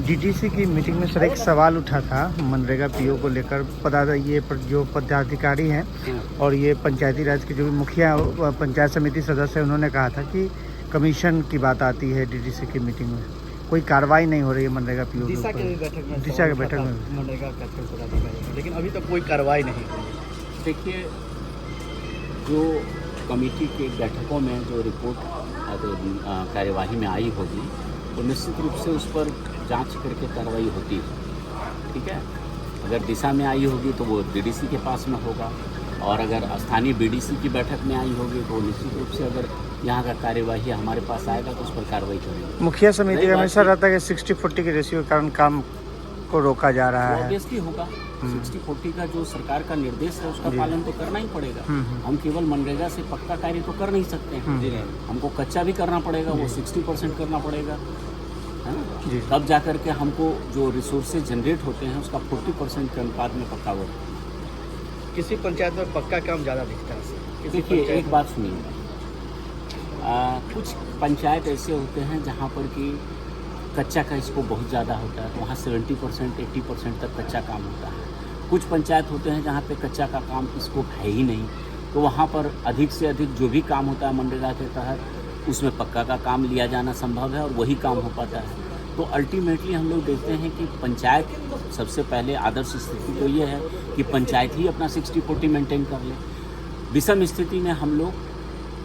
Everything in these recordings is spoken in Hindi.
डीडीसी की मीटिंग में सर एक सवाल उठा था मनरेगा पीओ को लेकर। ये जो पदाधिकारी हैं और ये पंचायती राज के जो भी मुखिया पंचायत समिति सदस्य हैं, उन्होंने कहा था कि कमीशन की बात आती है डीडीसी की मीटिंग में, कोई कार्रवाई नहीं हो रही है मनरेगा पीओ दिशा के बैठक में मनरेगा कार्यक्रम पदाधिकारी, लेकिन अभी तक कोई कार्रवाई नहीं हुई। देखिए, जो कमेटी के बैठकों में जो रिपोर्ट कार्यवाही में आई होगी, तो निश्चित रूप से उस पर जांच करके कार्रवाई होती है। ठीक है, अगर दिशा में आई होगी तो वो डीडीसी के पास में होगा, और अगर स्थानीय बीडीसी की बैठक में आई होगी तो निश्चित रूप से अगर यहाँ का कार्यवाही हमारे पास आएगा तो उस पर कार्रवाई करेंगे। मुखिया समिति का हमेशा रहता है कि 60-40 के रेशियो के कारण काम को रोका जा रहा है। ऑब्वियसली होगा, 60-40 का जो सरकार का निर्देश है उसका पालन तो करना ही पड़ेगा। हम केवल मनरेगा से पक्का कार्य तो कर नहीं सकते हैं, हमको कच्चा भी करना पड़ेगा, वो 60% करना पड़ेगा, है ना। तब जा कर के हमको जो रिसोर्सेज जनरेट होते हैं उसका 40% के अनुपात में पक्का हुआ। किसी पंचायत में पक्का काम ज़्यादा दिखता है। देखिए, एक बात सुनिए, कुछ पंचायत ऐसे होते हैं जहाँ पर कि कच्चा का इसको बहुत ज़्यादा होता है, तो वहाँ 70% 80% तक कच्चा काम होता है। कुछ पंचायत होते हैं जहाँ पे कच्चा का काम इसको है ही नहीं, तो वहाँ पर अधिक से अधिक जो भी काम होता है मनरेगा के तहत उसमें पक्का का काम लिया जाना संभव है और वही काम हो पाता है। तो अल्टीमेटली हम लोग देखते हैं कि पंचायत सबसे पहले आदर्श स्थिति तो ये है कि पंचायत ही अपना 60-40 मेंटेन कर ले। विषम स्थिति में हम लोग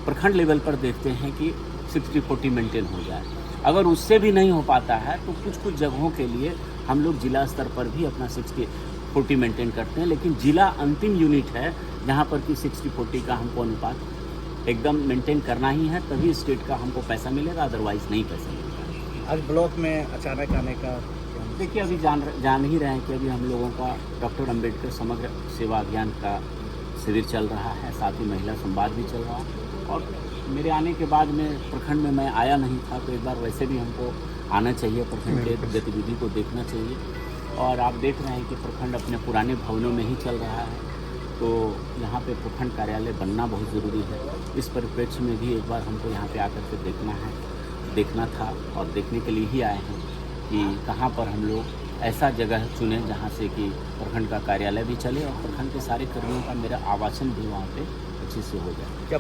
प्रखंड लेवल पर देखते हैं कि 60-40 मेंटेन हो जाए। अगर उससे भी नहीं हो पाता है तो कुछ जगहों के लिए हम लोग जिला स्तर पर भी अपना 60-40 मेंटेन करते हैं, लेकिन जिला अंतिम यूनिट है जहाँ पर कि 60-40 का हमको अनुपात एकदम मेंटेन करना ही है, तभी स्टेट का हमको पैसा मिलेगा, अदरवाइज़ नहीं पैसा मिलेगा। आज ब्लॉक में अचानक आने का, देखिए, अभी जान ही रहे हैं कि अभी हम लोगों का डॉक्टर अंबेडकर समग्र सेवा अभियान का शिविर चल रहा है, साथ ही महिला संवाद भी चल रहा है। और मेरे आने के बाद में प्रखंड में मैं आया नहीं था, तो एक बार वैसे भी हमको आना चाहिए, प्रखंड के गतिविधि को देखना चाहिए। और आप देख रहे हैं कि प्रखंड अपने पुराने भवनों में ही चल रहा है, तो यहाँ पे प्रखंड कार्यालय बनना बहुत ज़रूरी है। इस परिप्रेक्ष्य में भी एक बार हमको यहाँ पे आकर के देखना था और देखने के लिए ही आए हैं कि कहाँ पर हम लोग ऐसा जगह चुनें जहाँ से कि प्रखंड का कार्यालय भी चले और प्रखंड के सारे कर्मियों का मेरा आवासन भी वहाँ पे अच्छे से हो जाए। क्या